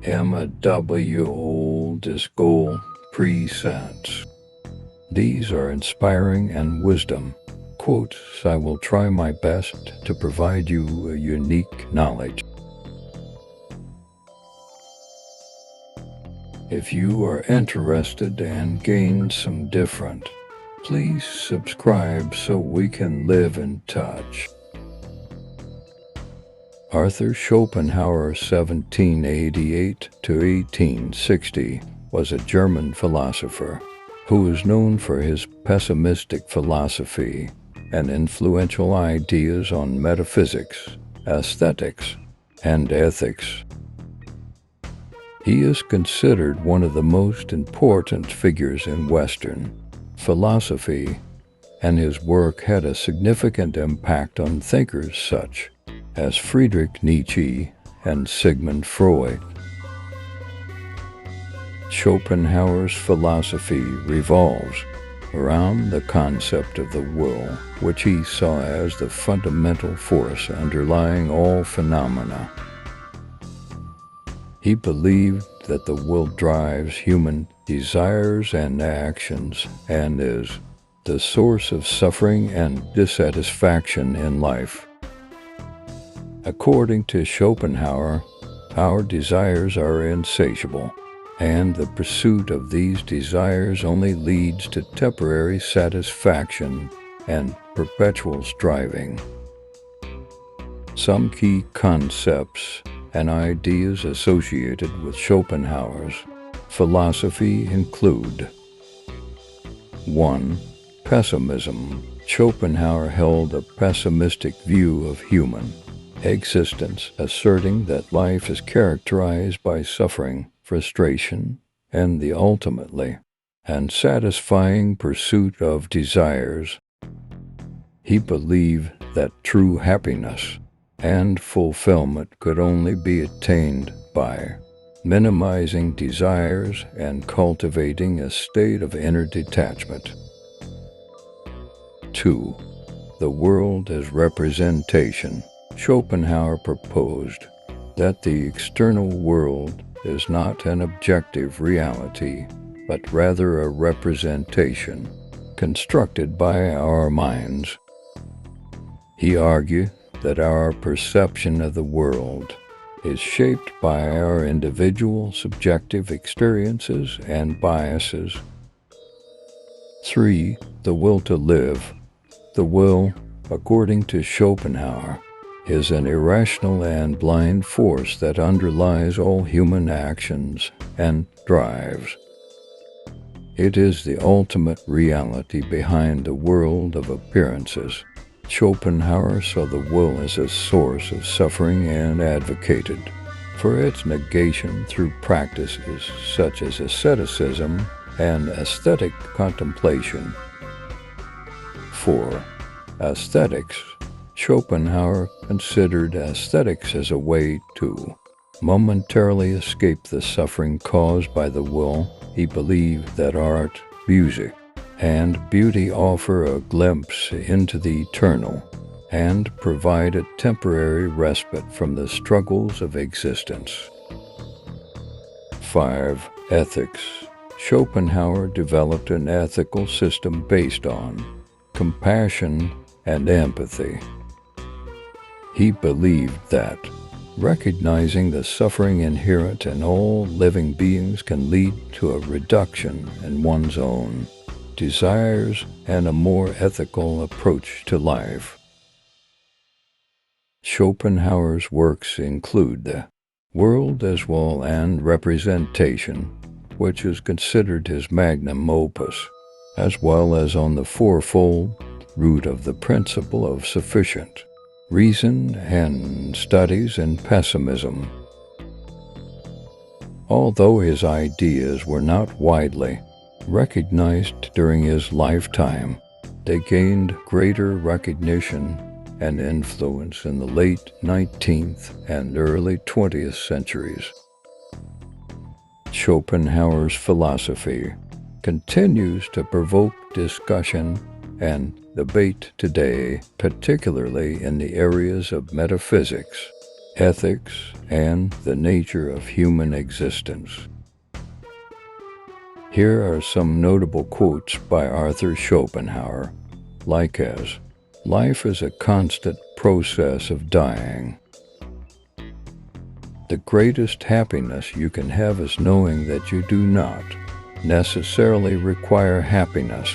MAW oldest goal presets. These are inspiring and wisdom quotes. I will try my best to provide you a unique knowledge. If you are interested and gain some different, please subscribe so we can live in touch. Arthur Schopenhauer, 1788 to 1860, was a German philosopher who is known for his pessimistic philosophy and influential ideas on metaphysics, aesthetics, and ethics. He is considered one of the most important figures in Western philosophy, and his work had a significant impact on thinkers such as Friedrich Nietzsche and Sigmund Freud. Schopenhauer's philosophy revolves around the concept of the will, which he saw as the fundamental force underlying all phenomena. He believed that the will drives human desires and actions and is the source of suffering and dissatisfaction in life. According to Schopenhauer, our desires are insatiable, and the pursuit of these desires only leads to temporary satisfaction and perpetual striving. Some key concepts and ideas associated with Schopenhauer's philosophy include: 1. Pessimism. Schopenhauer held a pessimistic view of human existence, asserting that life is characterized by suffering, frustration, and the ultimately unsatisfying pursuit of desires. He believed that true happiness and fulfillment could only be attained by minimizing desires and cultivating a state of inner detachment. 2. The world as representation. Schopenhauer proposed that the external world is not an objective reality, but rather a representation constructed by our minds. He argued that our perception of the world is shaped by our individual subjective experiences and biases. 3. The will to live. The will, according to Schopenhauer, is an irrational and blind force that underlies all human actions and drives. It is the ultimate reality behind the world of appearances. Schopenhauer saw the will as a source of suffering and advocated for its negation through practices such as asceticism and aesthetic contemplation. 4. Aesthetics. Schopenhauer considered aesthetics as a way to momentarily escape the suffering caused by the will. He believed that art, music, and beauty offer a glimpse into the eternal and provide a temporary respite from the struggles of existence. 5. Ethics. Schopenhauer developed an ethical system based on compassion and empathy. He believed that recognizing the suffering inherent in all living beings can lead to a reduction in one's own desires and a more ethical approach to life. Schopenhauer's works include The World as Will and Representation, which is considered his magnum opus, as well as On the Fourfold Root of the Principle of Sufficient Reason and Studies in Pessimism. Although his ideas were not widely recognized during his lifetime, they gained greater recognition and influence in the late 19th and early 20th centuries. Schopenhauer's philosophy continues to provoke discussion and debate today, particularly in the areas of metaphysics, ethics, and the nature of human existence. Here are some notable quotes by Arthur Schopenhauer, like as, "Life is a constant process of dying. The greatest happiness you can have is knowing that you do not necessarily require happiness.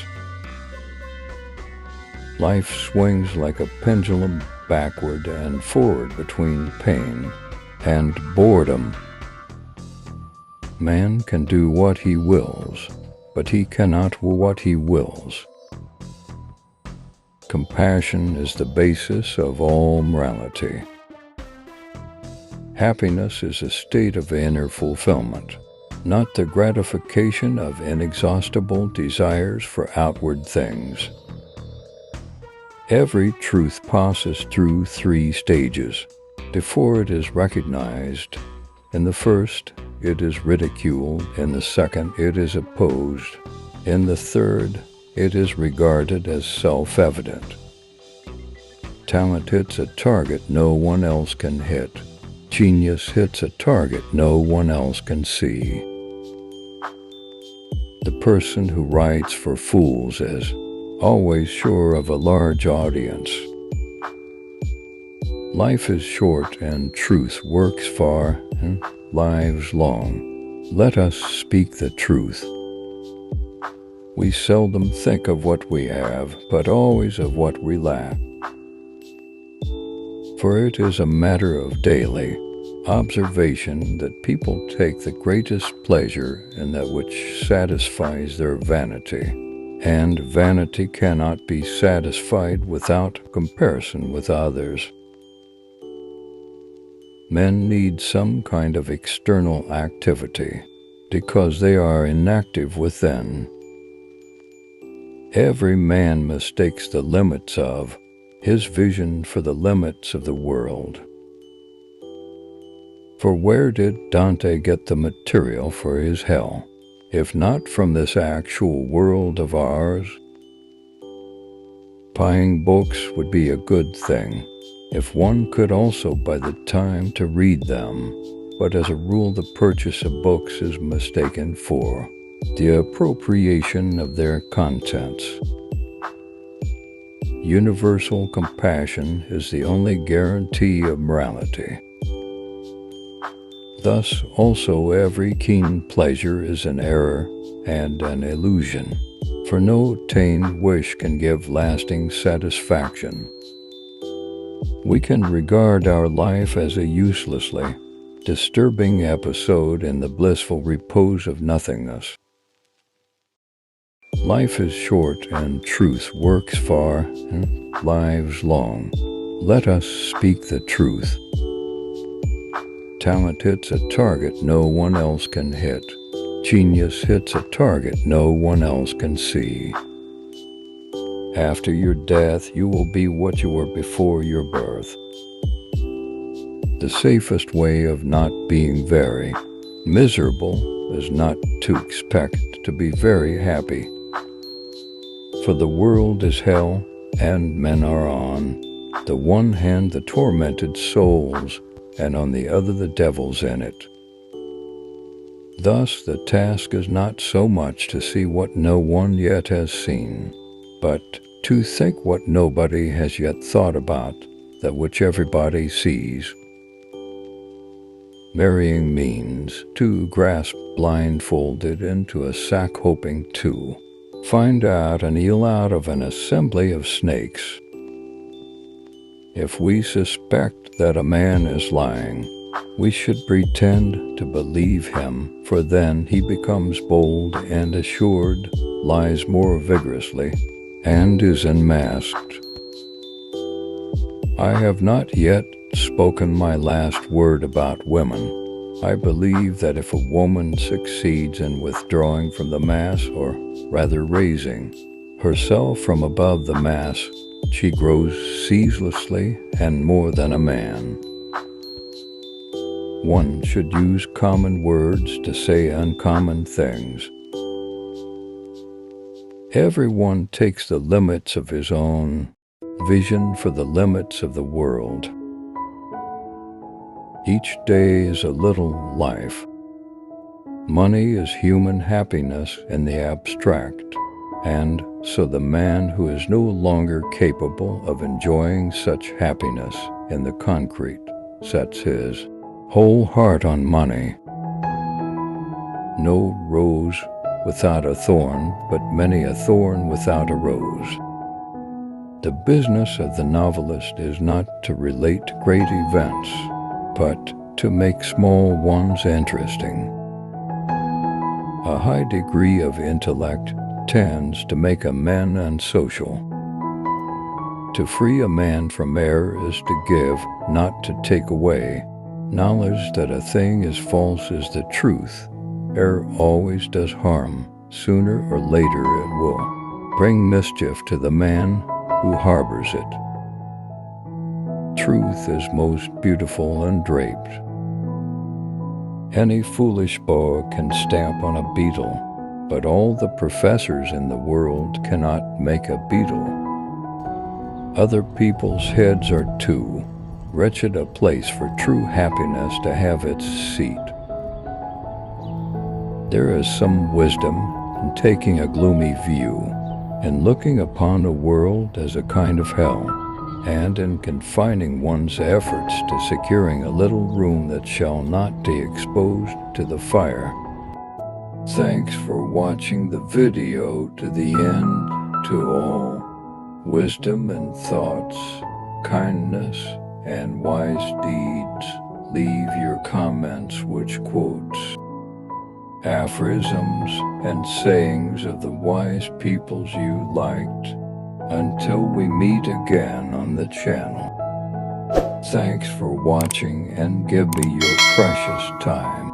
Life swings like a pendulum backward and forward between pain and boredom. Man can do what he wills, but he cannot what he wills. Compassion is the basis of all morality. Happiness is a state of inner fulfillment, not the gratification of inexhaustible desires for outward things. Every truth passes through 3 stages before it is recognized. In the first, it is ridiculed. In the second, it is opposed. In the third, it is regarded as self-evident. Talent hits a target no one else can hit. Genius hits a target no one else can see. The person who writes for fools is always sure of a large audience. Life is short and truth works far and lives long. Let us speak the truth. We seldom think of what we have, but always of what we lack. For it is a matter of daily observation that people take the greatest pleasure in that which satisfies their vanity, and vanity cannot be satisfied without comparison with others. Men need some kind of external activity because they are inactive within. Every man mistakes the limits of his vision for the limits of the world. For where did Dante get the material for his hell, if not from this actual world of ours? Buying books would be a good thing if one could also buy the time to read them, but as a rule the purchase of books is mistaken for the appropriation of their contents. Universal compassion is the only guarantee of morality. Thus also every keen pleasure is an error and an illusion, for no attained wish can give lasting satisfaction. We can regard our life as a uselessly disturbing episode in the blissful repose of nothingness. Life is short and truth works far and lives long. Let us speak the truth. Talent hits a target no one else can hit. Genius hits a target no one else can see. After your death, you will be what you were before your birth. The safest way of not being very miserable is not to expect to be very happy. For the world is hell, and men are on the one hand the tormented souls, and on the other the devils in it. Thus the task is not so much to see what no one yet has seen, but to think what nobody has yet thought about, that which everybody sees. Marrying means to grasp blindfolded into a sack, hoping to find out an eel out of an assembly of snakes. If we suspect that a man is lying, we should pretend to believe him, for then he becomes bold and assured, lies more vigorously, and is unmasked. I have not yet spoken my last word about women. I believe that if a woman succeeds in withdrawing from the mass, or rather raising herself from above the mass, she grows ceaselessly and more than a man. One should use common words to say uncommon things. Everyone takes the limits of his own vision for the limits of the world. Each day is a little life. Money is human happiness in the abstract, and so the man who is no longer capable of enjoying such happiness in the concrete sets his whole heart on money. No rose without a thorn, but many a thorn without a rose. The business of the novelist is not to relate great events, but to make small ones interesting. A high degree of intellect tends to make a man unsocial. To free a man from error is to give, not to take away. Knowledge that a thing is false is the truth. Error always does harm. Sooner or later it will bring mischief to the man who harbors it. Truth is most beautiful and draped. Any foolish boa can stamp on a beetle, but all the professors in the world cannot make a beetle. Other people's heads are too wretched a place for true happiness to have its seat. There is some wisdom in taking a gloomy view, in looking upon a world as a kind of hell, and in confining one's efforts to securing a little room that shall not be exposed to the fire. Thanks for watching the video to the end. To all wisdom and thoughts, kindness and wise deeds, leave your comments which quotes aphorisms and sayings of the wise peoples you liked. Until we meet again on the channel. Thanks for watching and give me your precious time.